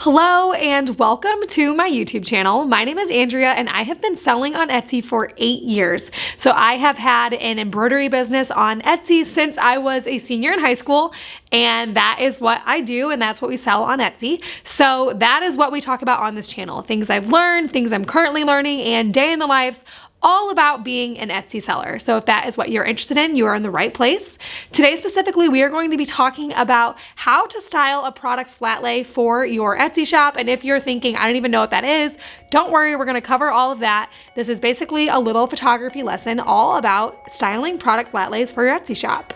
Hello and welcome to my YouTube channel. My name is Andrea and I have been selling on Etsy for 8 years. So I have had an embroidery business on Etsy since I was a senior in high school, and that is what I do and that's what we sell on Etsy. So that is what we talk about on this channel. Things I've learned, things I'm currently learning, and day in the lives all about being an Etsy seller. So if that is what you're interested in, you are in the right place. Today specifically, we are going to be talking about how to style a product flat lay for your Etsy shop. And if you're thinking, I don't even know what that is, don't worry, we're gonna cover all of that. This is basically a little photography lesson all about styling product flat lays for your Etsy shop.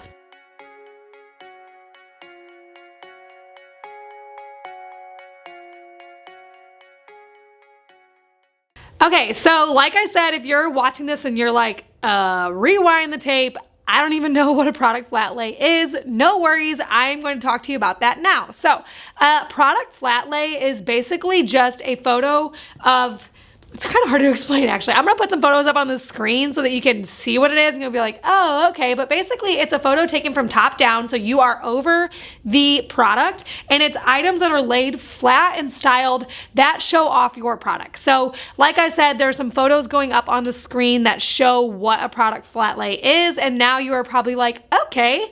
Okay, so like I said, if you're watching this and you're like, rewind the tape, I don't even know what a product flat lay is, no worries, I'm going to talk to you about that now. So, product flat lay is basically just a photo of, it's kind of hard to explain actually. I'm gonna put some photos up on the screen so that you can see what it is and you'll be like, oh, okay. But basically it's a photo taken from top down. So you are over the product and it's items that are laid flat and styled that show off your product. So like I said, there's some photos going up on the screen that show what a product flat lay is. And now you are probably like, okay,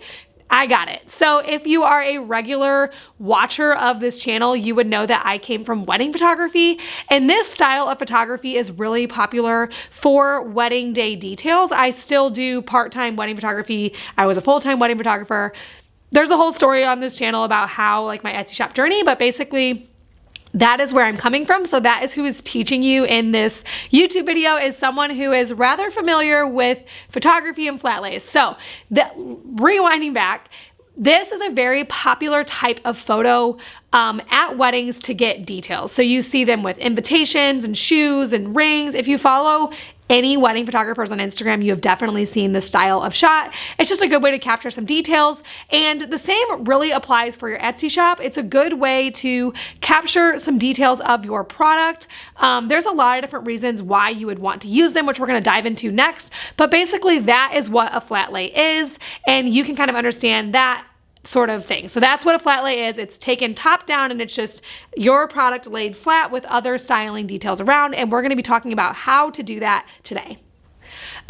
I got it. So if you are a regular watcher of this channel, you would know that I came from wedding photography, and this style of photography is really popular for wedding day details. I still do part-time wedding photography. I was a full-time wedding photographer. There's a whole story on this channel about how like my Etsy shop journey, but basically that is where I'm coming from. So that is who is teaching you in this YouTube video, is someone who is rather familiar with photography and flat lays. So rewinding back, this is a very popular type of photo at weddings to get details. So you see them with invitations and shoes and rings. If you follow any wedding photographers on Instagram, you have definitely seen this style of shot. It's just a good way to capture some details. And the same really applies for your Etsy shop. It's a good way to capture some details of your product. There's a lot of different reasons why you would want to use them, which we're gonna dive into next. But basically that is what a flat lay is. And you can kind of understand that sort of thing. So that's what a flat lay is. It's taken top down and it's just your product laid flat with other styling details around. And we're going to be talking about how to do that today.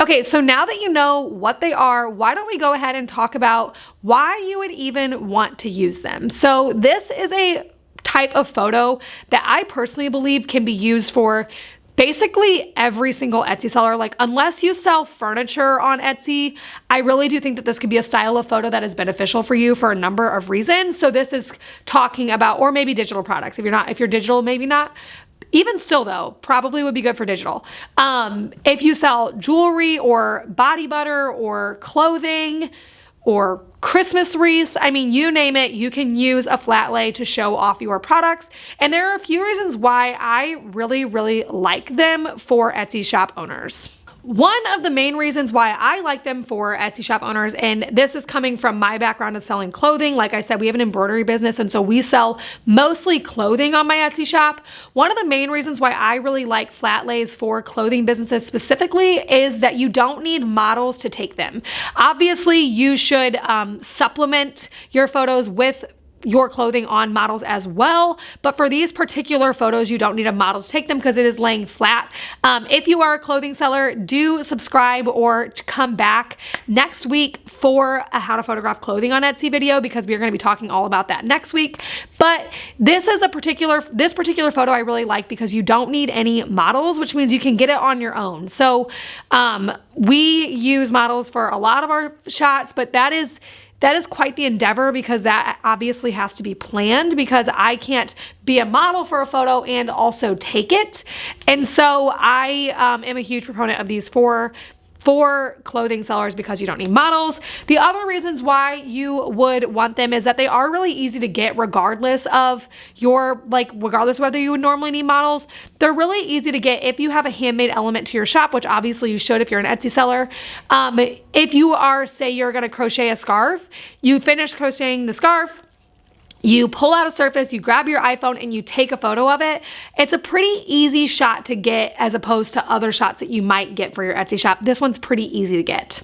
Okay, so now that you know what they are, why don't we go ahead and talk about why you would even want to use them. So this is a type of photo that I personally believe can be used for basically every single Etsy seller. Like, unless you sell furniture on Etsy, I really do think that this could be a style of photo that is beneficial for you for a number of reasons. So this is talking about, or maybe digital products. If you're digital, maybe not. Even still though, probably would be good for digital. If you sell jewelry or body butter or clothing or Christmas wreaths, I mean, you name it, you can use a flat lay to show off your products. And there are a few reasons why I really, really like them for Etsy shop owners. One of the main reasons why I like them for Etsy shop owners, and this is coming from my background of selling clothing. Like I said, we have an embroidery business, and so we sell mostly clothing on my Etsy shop. One of the main reasons why I really like flat lays for clothing businesses specifically is that you don't need models to take them. Obviously, you should supplement your photos with your clothing on models as well. But for these particular photos, you don't need a model to take them because it is laying flat. If you are a clothing seller, do subscribe or come back next week for a how to photograph clothing on Etsy video, because we're going to be talking all about that next week. But this particular photo I really like because you don't need any models, which means you can get it on your own. So we use models for a lot of our shots, but that is quite the endeavor, because that obviously has to be planned, because I can't be a model for a photo and also take it. And so I am a huge proponent of these for clothing sellers, because you don't need models. The other reasons why you would want them is that they are really easy to get regardless of whether you would normally need models. They're really easy to get if you have a handmade element to your shop, which obviously you should if you're an Etsy seller. If you are, say you're gonna crochet a scarf, you finish crocheting the scarf, you pull out a surface, you grab your iPhone and you take a photo of it. It's a pretty easy shot to get as opposed to other shots that you might get for your Etsy shop. This one's pretty easy to get.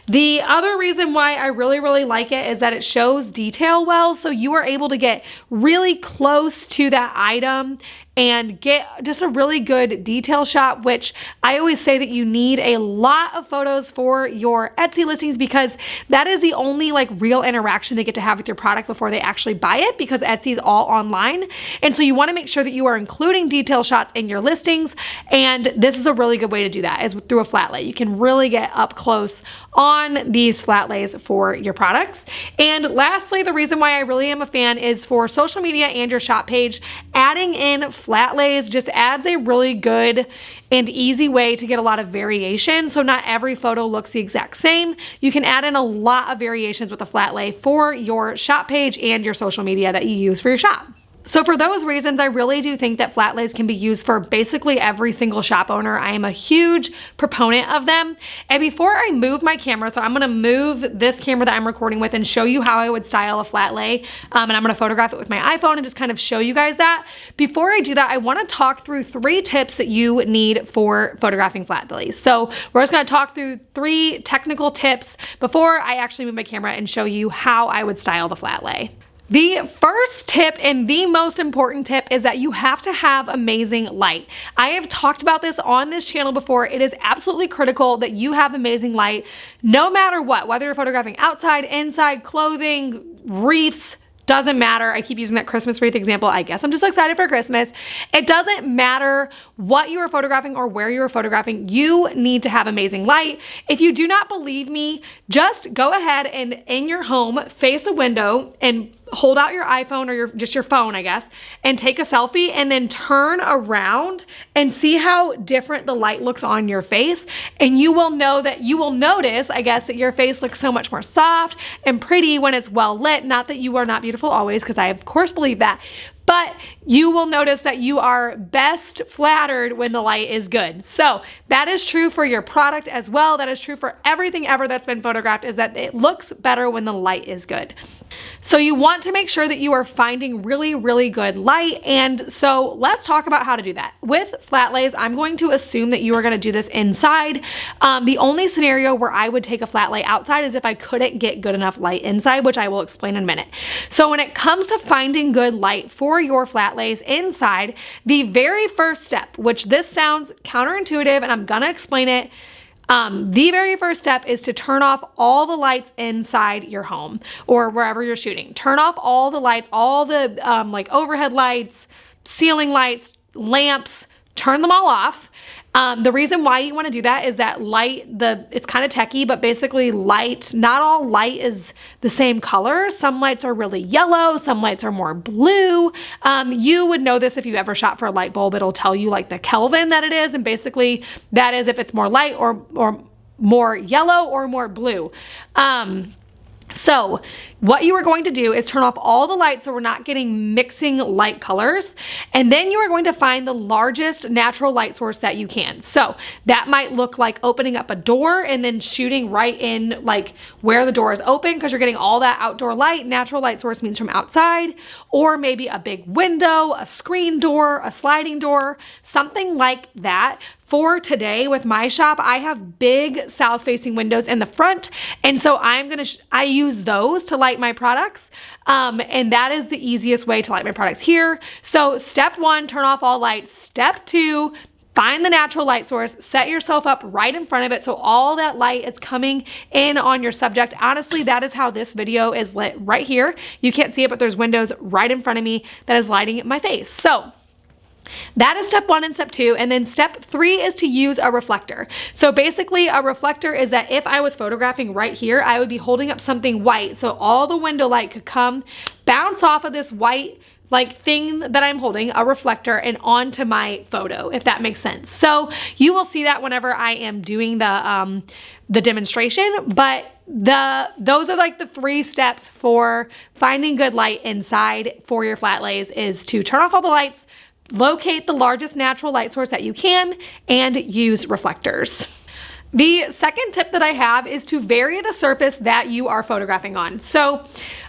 The other reason why I really like it is that it shows detail well, so you are able to get really close to that item and get just a really good detail shot, which I always say that you need a lot of photos for your Etsy listings, because that is the only like real interaction they get to have with your product before they actually buy it, because Etsy is all online. And so you want to make sure that you are including detail shots in your listings, and this is a really good way to do that, is through a flat lay. You can really get up close on these flat lays for your products. And lastly, the reason why I really am a fan is for social media and your shop page. Adding in flat lays just adds a really good and easy way to get a lot of variation. So not every photo looks the exact same. You can add in a lot of variations with a flat lay for your shop page and your social media that you use for your shop. So for those reasons, I really do think that flat lays can be used for basically every single shop owner. I am a huge proponent of them. And before I move my camera, so I'm gonna move this camera that I'm recording with and show you how I would style a flat lay. And I'm gonna photograph it with my iPhone and just kind of show you guys that. Before I do that, I wanna talk through 3 tips that you need for photographing flat lays. So we're just gonna talk through 3 technical tips before I actually move my camera and show you how I would style the flat lay. The first tip and the most important tip is that you have to have amazing light. I have talked about this on this channel before. It is absolutely critical that you have amazing light no matter what, whether you're photographing outside, inside, clothing, reefs, doesn't matter. I keep using that Christmas wreath example. I guess I'm just excited for Christmas. It doesn't matter what you are photographing or where you are photographing. You need to have amazing light. If you do not believe me, just go ahead and in your home, face a window and hold out your iPhone or just your phone, I guess, and take a selfie and then turn around and see how different the light looks on your face. And you will notice, I guess, that your face looks so much more soft and pretty when it's well lit. Not that you are not beautiful always, because I of course believe that. But you will notice that you are best flattered when the light is good. So that is true for your product as well. That is true for everything ever that's been photographed, is that it looks better when the light is good. So you want to make sure that you are finding really good light. And so let's talk about how to do that. With flat lays, I'm going to assume that you are going to do this inside. The only scenario where I would take a flat lay outside is if I couldn't get good enough light inside, which I will explain in a minute. So when it comes to finding good light for your flat lays inside, the very first step, which this sounds counterintuitive and I'm gonna explain it, the very first step is to turn off all the lights inside your home or wherever you're shooting. Turn off all the lights, all the like overhead lights, ceiling lights, lamps, turn them all off. The reason why you want to do that is that light, it's kind of techie, but basically light, not all light is the same color. Some lights are really yellow, some lights are more blue. You would know this if you ever shop for a light bulb. It'll tell you like the Kelvin that it is, and basically that is if it's more light or more yellow or more blue. So what you are going to do is turn off all the lights so we're not getting mixing light colors. And then you are going to find the largest natural light source that you can. So that might look like opening up a door and then shooting right in like where the door is open, because you're getting all that outdoor light. Natural light source means from outside, or maybe a big window, a screen door, a sliding door, something like that. For today with my shop, I have big south-facing windows in the front, and so I use those to light my products, and that is the easiest way to light my products here. So step 1, turn off all lights. Step 2, find the natural light source, set yourself up right in front of it so all that light is coming in on your subject. Honestly, that is how this video is lit right here. You can't see it, but there's windows right in front of me that is lighting my face. So that is step 1 and step 2. And then step 3 is to use a reflector. So basically a reflector is that if I was photographing right here, I would be holding up something white. So all the window light could come, bounce off of this white like thing that I'm holding, a reflector, and onto my photo, if that makes sense. So you will see that whenever I am doing the demonstration, but those are like the 3 steps for finding good light inside for your flat lays, is to turn off all the lights, locate the largest natural light source that you can, and use reflectors. The second tip that I have is to vary the surface that you are photographing on. So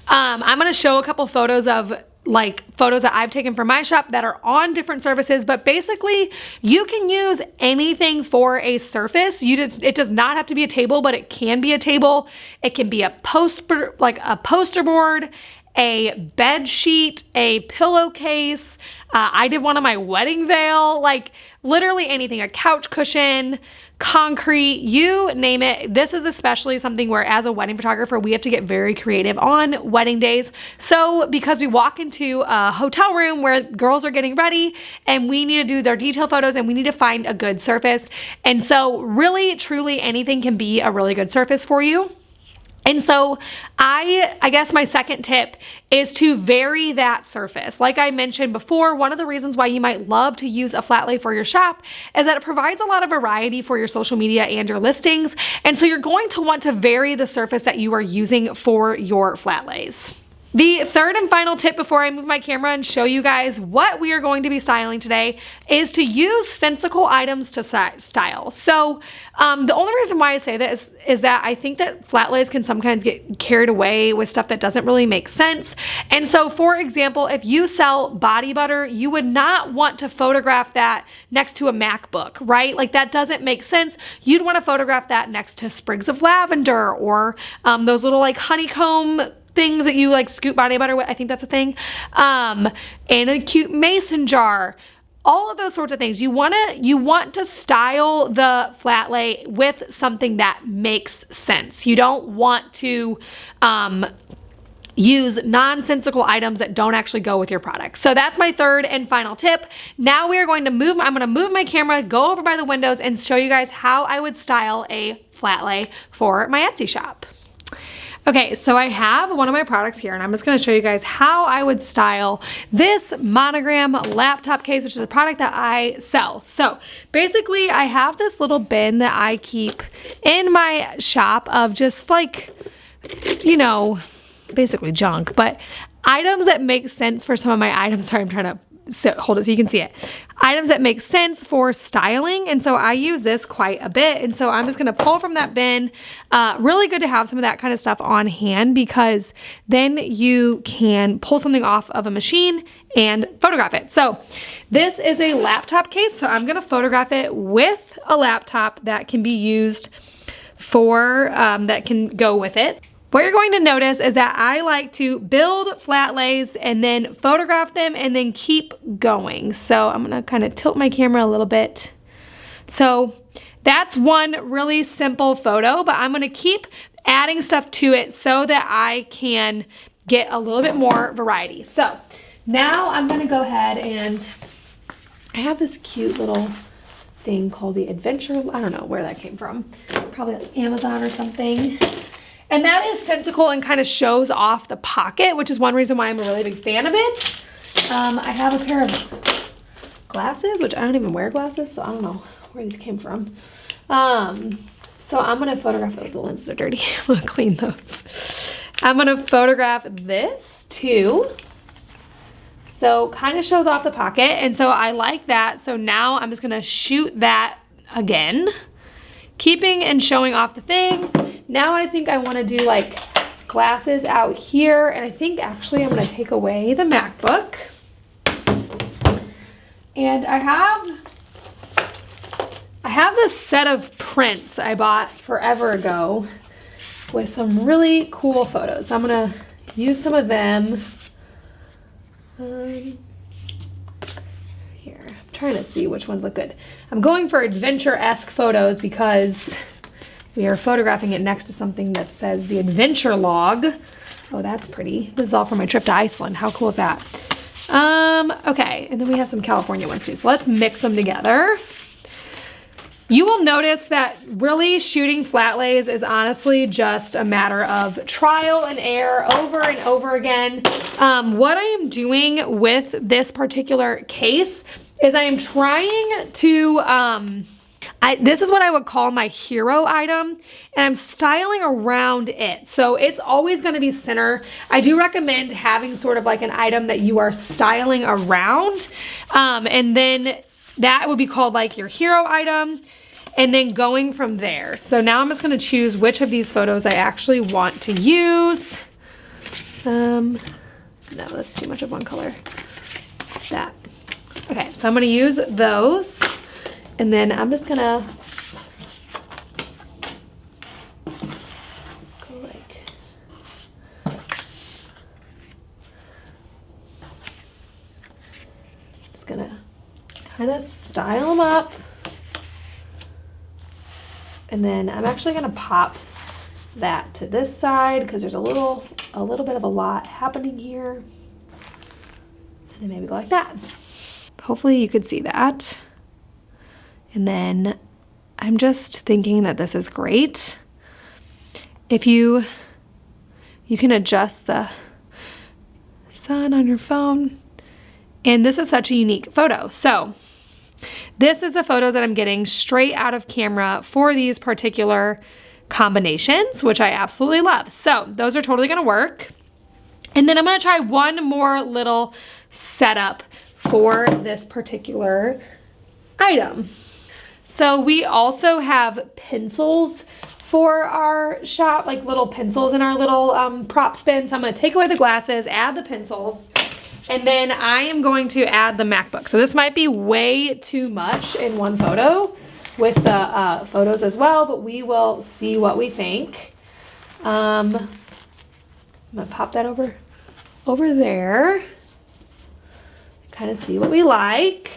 I'm going to show a couple photos of like photos that I've taken from my shop that are on different surfaces, but basically you can use anything for a surface. It does not have to be a table, but it can be a table. It can be a poster, like a poster board, a bed sheet, a pillowcase. I did one on my wedding veil, like literally anything, a couch cushion, concrete, you name it. This is especially something where as a wedding photographer, we have to get very creative on wedding days. So because we walk into a hotel room where girls are getting ready and we need to do their detail photos and we need to find a good surface. And so really, truly anything can be a really good surface for you. And so I guess my second tip is to vary that surface. Like I mentioned before, one of the reasons why you might love to use a flat lay for your shop is that it provides a lot of variety for your social media and your listings. And so you're going to want to vary the surface that you are using for your flat lays. The third and final tip before I move my camera and show you guys what we are going to be styling today is to use sensical items to style. So the only reason why I say this is that I think that flat lays can sometimes get carried away with stuff that doesn't really make sense. And so for example, if you sell body butter, you would not want to photograph that next to a MacBook, right? Like that doesn't make sense. You'd want to photograph that next to sprigs of lavender or those little like honeycomb things that you like scoop body butter with. I think that's a thing. And a cute mason jar. All of those sorts of things. You want to style the flat lay with something that makes sense. You don't want to use nonsensical items that don't actually go with your product. So that's my third and final tip. Now we are going to I'm going to move my camera, go over by the windows and show you guys how I would style a flat lay for my Etsy shop. Okay, so I have one of my products here and I'm just gonna show you guys how I would style this Monogram laptop case, which is a product that I sell. So basically I have this little bin that I keep in my shop of just like, you know, basically junk, but items that make sense for some of my items. Sorry, I'm trying to hold it so you can see it. Items that make sense for styling. And so I use this quite a bit. And so I'm just going to pull from that bin. Really good to have some of that kind of stuff on hand because then you can pull something off of a machine and photograph it. So this is a laptop case. So I'm going to photograph it with a laptop that can be used for, that can go with it. What you're going to notice is that I like to build flat lays and then photograph them and then keep going. So I'm gonna kind of tilt my camera a little bit. So that's one really simple photo, but I'm gonna keep adding stuff to it so that I can get a little bit more variety. So now I'm gonna go ahead and I have this cute little thing called the Adventure. I don't know where that came from. Probably like Amazon or something. And that is sensical and kind of shows off the pocket, which is one reason why I'm a really big fan of it. I have a pair of glasses, which I don't even wear glasses, so I don't know where these came from. So I'm gonna photograph, oh, the lenses are dirty. I'm gonna clean those. I'm gonna photograph this too. So kind of shows off the pocket, and so I like that. So now I'm just gonna shoot that again, keeping and showing off the thing. Now I think I want to do like glasses out here, and I think actually I'm going to take away the MacBook. And I have this set of prints I bought forever ago with some really cool photos. So I'm going to use some of them. Here, I'm trying to see which ones look good. I'm going for adventure-esque photos because we are photographing it next to something that says the adventure log. Oh, that's pretty. This is all from my trip to Iceland. How cool is that? Okay, and then we have some California ones too. So let's mix them together. You will notice that really shooting flat lays is honestly just a matter of trial and error over and over again. What I am doing with this particular case is I am trying to, this is what I would call my hero item, and I'm styling around it. So it's always going to be center. I do recommend having sort of like an item that you are styling around, and then that would be called like your hero item, and then going from there. So now I'm just going to choose which of these photos I actually want to use. No, that's too much of one color. That. Okay, so I'm gonna use those, and then I'm just gonna go like, just gonna kind of style them up. And then I'm actually gonna pop that to this side because there's a little bit of a lot happening here. And then maybe go like that. Hopefully you could see that. And then I'm just thinking that this is great. If you can adjust the sun on your phone. And this is such a unique photo. So this is the photos that I'm getting straight out of camera for these particular combinations, which I absolutely love. So those are totally gonna work. And then I'm gonna try one more little setup for this particular item. So we also have pencils for our shop, like little pencils in our little prop spin. So I'm gonna take away the glasses, add the pencils, and then I am going to add the MacBook. So this might be way too much in one photo with the photos as well, but we will see what we think. I'm gonna pop that over there. Kind of see what we like.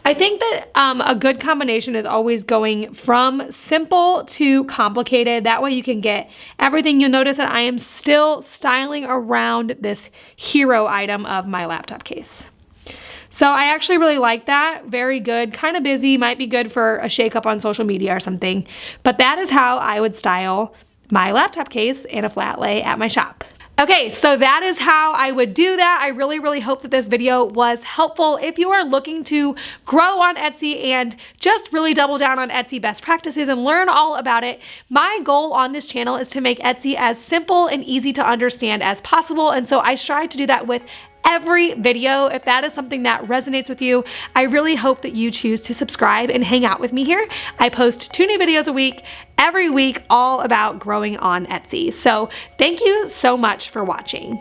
I think that a good combination is always going from simple to complicated. That way you can get everything. You'll notice that I am still styling around this hero item of my laptop case. So I actually really like that. Very good. Kind of busy. Might be good for a shake up on social media or something. But that is how I would style my laptop case and a flat lay at my shop. Okay, so that is how I would do that. I really, really hope that this video was helpful. If you are looking to grow on Etsy and just really double down on Etsy best practices and learn all about it, my goal on this channel is to make Etsy as simple and easy to understand as possible. And so I strive to do that with every video. If that is something that resonates with you, I really hope that you choose to subscribe and hang out with me here. I post 2 new videos a week, every week, all about growing on Etsy. So thank you so much for watching.